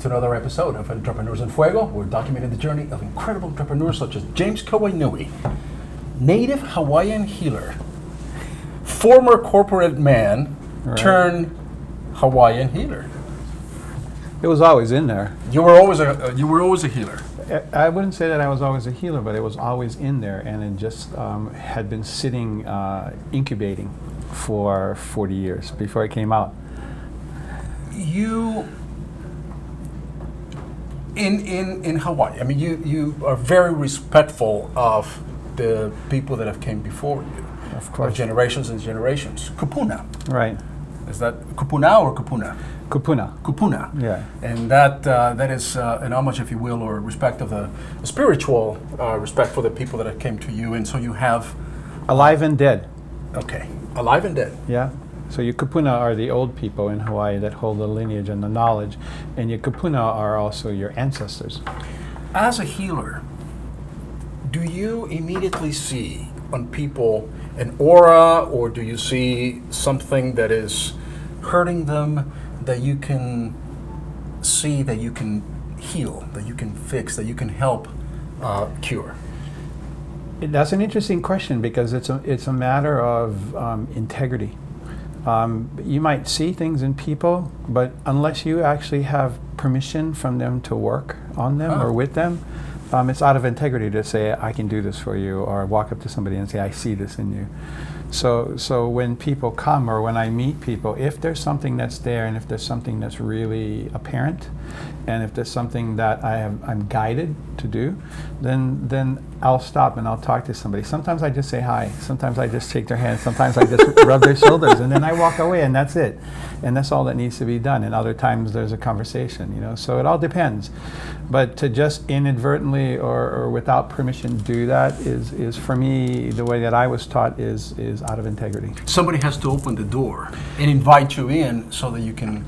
to another episode of Entrepreneurs in Fuego. We're documenting the journey of incredible entrepreneurs such as James Kawainui, native Hawaiian healer, former corporate man turned Hawaiian healer. It was always in there. You were always a healer. I wouldn't say that I was always a healer, but it was always in there, and it just had been sitting, incubating for 40 years before it came out. You, in Hawaii, I mean, you are very respectful of the people that have came before you. Of course. Generations and generations. Kupuna. Right. Is that Kupuna or Kupuna? Kupuna. Kupuna. Yeah. And that is an homage, if you will, or respect of the spiritual respect for the people that came to you. And so you have... Alive and dead. Okay. Alive and dead. Yeah. So your kupuna are the old people in Hawaii that hold the lineage and the knowledge. And your kupuna are also your ancestors. As a healer, do you immediately see on people an aura, or do you see something that is hurting them that you can see, that you can heal, that you can fix, that you can help cure? That's an interesting question because it's a matter of integrity. You might see things in people, but unless you actually have permission from them to work on them or with them, it's out of integrity to say, I can do this for you, or walk up to somebody and say, I see this in you. So when people come, or when I meet people, if there's something that's there, and if there's something that's really apparent, and if there's something that I'm guided to do, then I'll stop and I'll talk to somebody. Sometimes I just say hi. Sometimes I just shake their hand. Sometimes I just rub their shoulders, and then I walk away, and that's it. And that's all that needs to be done. And other times there's a conversation, you know. So it all depends. But to just inadvertently or without permission do that is for me, the way that I was taught is out of integrity. Somebody has to open the door and invite you in so that you can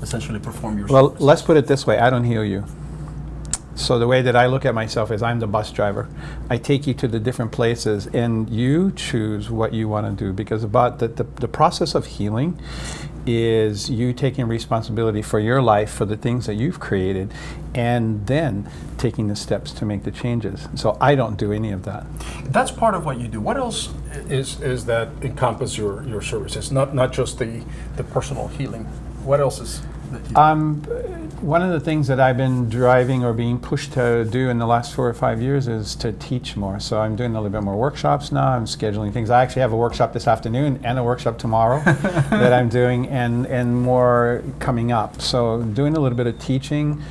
essentially perform your service. Let's put it this way, I don't heal you. So the way that I look at myself is I'm the bus driver. I take you to the different places and you choose what you want to do, because about the process of healing is you taking responsibility for your life, for the things that you've created, and then taking the steps to make the changes. So I don't do any of that. That's part of what you do. What else is that encompass your services? Not just the personal healing. What else is that you do? One of the things that I've been driving or being pushed to do in the last 4 or 5 years is to teach more. So I'm doing a little bit more workshops now. I'm scheduling things. I actually have a workshop this afternoon and a workshop tomorrow that I'm doing, and more coming up. So doing a little bit of teaching.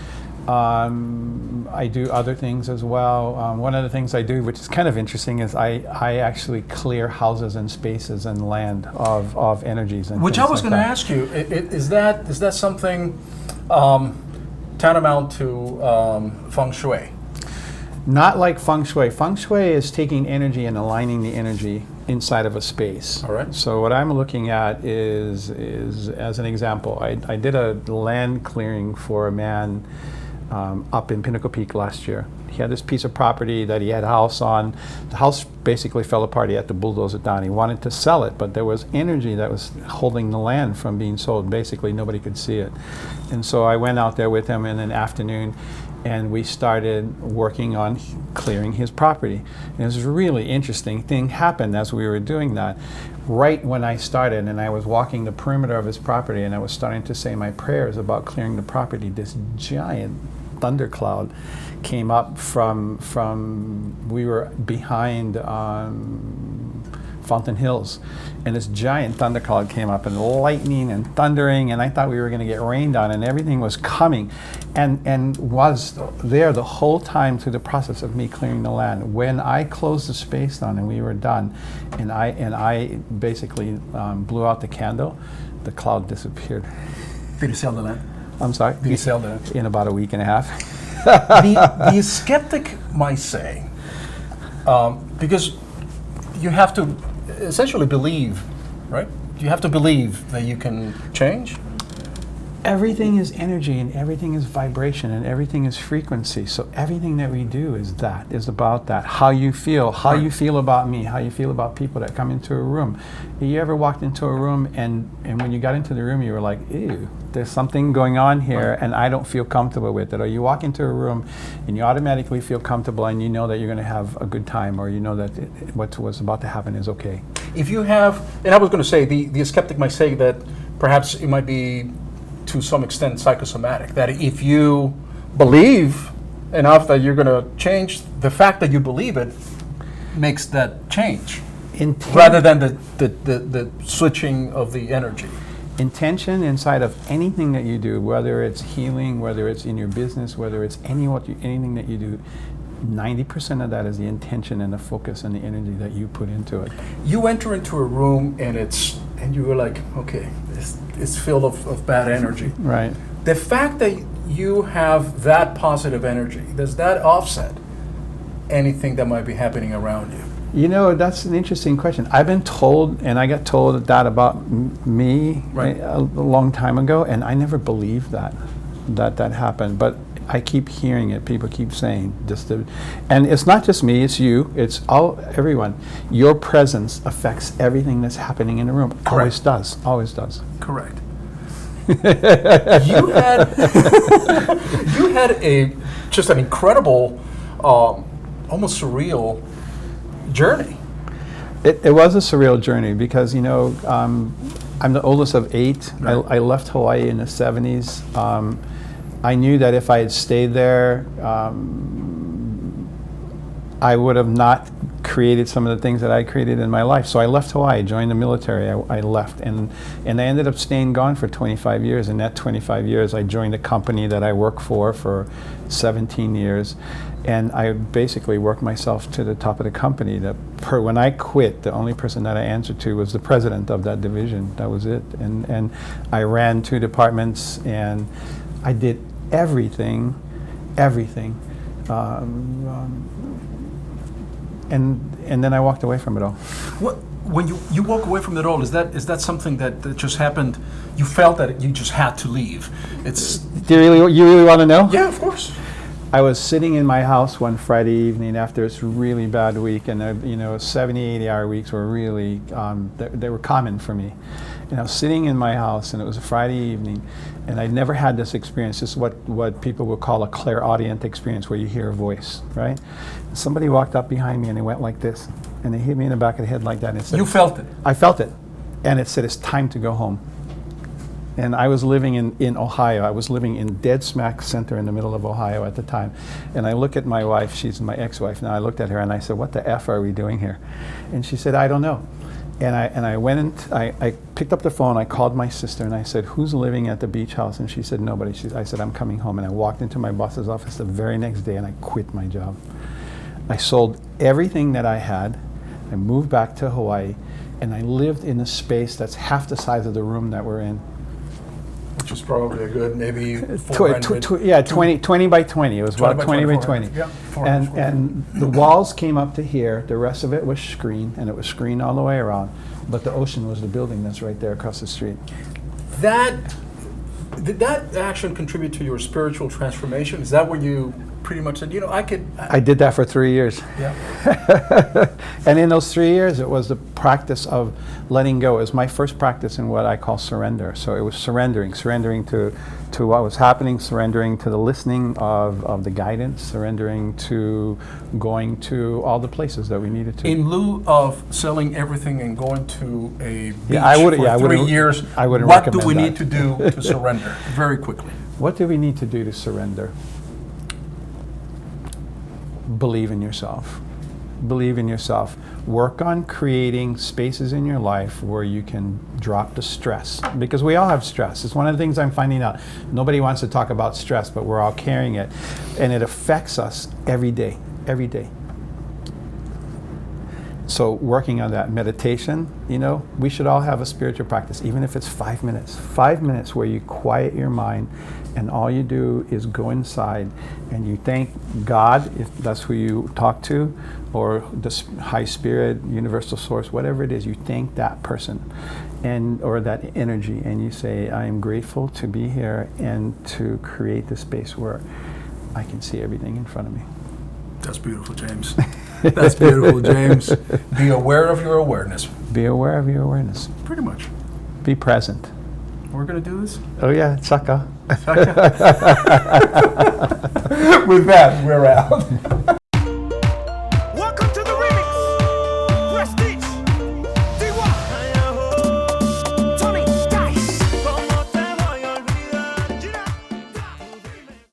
I do other things as well. One of the things I do, which is kind of interesting, is I actually clear houses and spaces and land of energies. And which I was going to ask you, is that something tantamount to feng shui? Not like feng shui. Feng shui is taking energy and aligning the energy inside of a space. All right. So what I'm looking at is as an example, I did a land clearing for a man up in Pinnacle Peak last year. He had this piece of property that he had a house on. The house basically fell apart. He had to bulldoze it down. He wanted to sell it, but there was energy that was holding the land from being sold. Basically, nobody could see it. And so I went out there with him in an afternoon, and we started working on clearing his property. And it was a really interesting thing happened as we were doing that. Right when I started and I was walking the perimeter of his property and I was starting to say my prayers about clearing the property, this giant thundercloud came up from we were behind Fountain Hills, and this giant thundercloud came up, and lightning and thundering, and I thought we were going to get rained on, and everything was coming, and was there the whole time through the process of me clearing the land. When I closed the space down and we were done, and I basically blew out the candle, the cloud disappeared. Did you sell the land? I'm sorry? Did you sell the land? In about a week and a half. The skeptic might say, because you have to essentially believe, right? You have to believe that you can change. Everything is energy, and everything is vibration, and everything is frequency. So everything that we do is about that. How you feel about me, how you feel about people that come into a room. You ever walked into a room and when you got into the room you were like, ew, There's something going on here, and I don't feel comfortable with it. Or you walk into a room, and you automatically feel comfortable, and you know that you're going to have a good time, or you know that what's about to happen is okay. If you have, and I was going to say, the skeptic might say that perhaps it might be to some extent psychosomatic, that if you believe enough that you're going to change, the fact that you believe it makes that change, rather than the switching of the energy. Intention inside of anything that you do, whether it's healing, whether it's in your business, whether it's anything that you do, 90% of that is the intention and the focus and the energy that you put into it. You enter into a room and you were like, okay, it's filled of bad energy. Right. The fact that you have that positive energy, does that offset anything that might be happening around you? You know, that's an interesting question. I've been told, and I got told that about me Right. a long time ago, and I never believed that happened. But I keep hearing it. People keep saying and it's not just me. It's you. It's everyone. Your presence affects everything that's happening in the room. Correct. Always does. Always does. Correct. You had just an incredible, almost surreal journey. It was a surreal journey because, you know, I'm the oldest of 8. Right. I left Hawaii in the 70s. I knew that if I had stayed there, I would have not created some of the things that I created in my life. So I left Hawaii, joined the military. I left, and I ended up staying gone for 25 years. In that 25 years, I joined a company that I worked for 17 years. And I basically worked myself to the top of the company. When I quit, the only person that I answered to was the president of that division. That was it. And I ran 2 departments, and I did everything. And then I walked away from it all. What, when you walk away from it all, is that something that just happened? You felt that you just had to leave. Do you really want to know? Yeah, of course. I was sitting in my house one Friday evening after this really bad week, and 70, 80-hour weeks were really, they were common for me. And I was sitting in my house, and it was a Friday evening, and I'd never had this experience. This is what people would call a clairaudient experience, where you hear a voice, right? And somebody walked up behind me, and they went like this, and they hit me in the back of the head like that. And it said, You felt it? I felt it. And it said, it's time to go home. And I was living in Ohio. I was living in dead smack center in the middle of Ohio at the time. And I look at my wife, she's my ex-wife now. I looked at her and I said, what the F are we doing here? And she said, I don't know. And I went and I picked up the phone, I called my sister and I said, who's living at the beach house? And she said, nobody. I said, I'm coming home. And I walked into my boss's office the very next day and I quit my job. I sold everything that I had. I moved back to Hawaii and I lived in a space that's half the size of the room that we're in. Which is probably a good, maybe 400. 20 by 20. It was about 20 by 20. Yeah, and the walls came up to here. The rest of it was screen, and it was screened all the way around. But the ocean was the building that's right there across the street. Did that action contribute to your spiritual transformation? Is that when you pretty much said, I did that for 3 years. Yeah. And in those 3 years, it was the practice of letting go. It was my first practice in what I call surrender. So it was surrendering to what was happening, surrendering to the listening of the guidance, surrendering to going to all the places that we needed to. In lieu of selling everything and going to a beach for 3 years, what do we need to do to surrender? Very quickly. What do we need to do to surrender? Believe in yourself. Believe in yourself. Work on creating spaces in your life where you can drop the stress, because we all have stress. It's one of the things I'm finding out. Nobody wants to talk about stress, but we're all carrying it, and it affects us every day. So working on that meditation, we should all have a spiritual practice, even if it's 5 minutes. 5 minutes where you quiet your mind and all you do is go inside and you thank God, if that's who you talk to, or the high spirit, universal source, whatever it is, you thank that person or that energy, and you say, I am grateful to be here and to create the space where I can see everything in front of me. That's beautiful, James. That's beautiful, James. Be aware of your awareness. Be aware of your awareness. Pretty much. Be present. we're going to do this? Oh yeah, Saka. With that, we're out.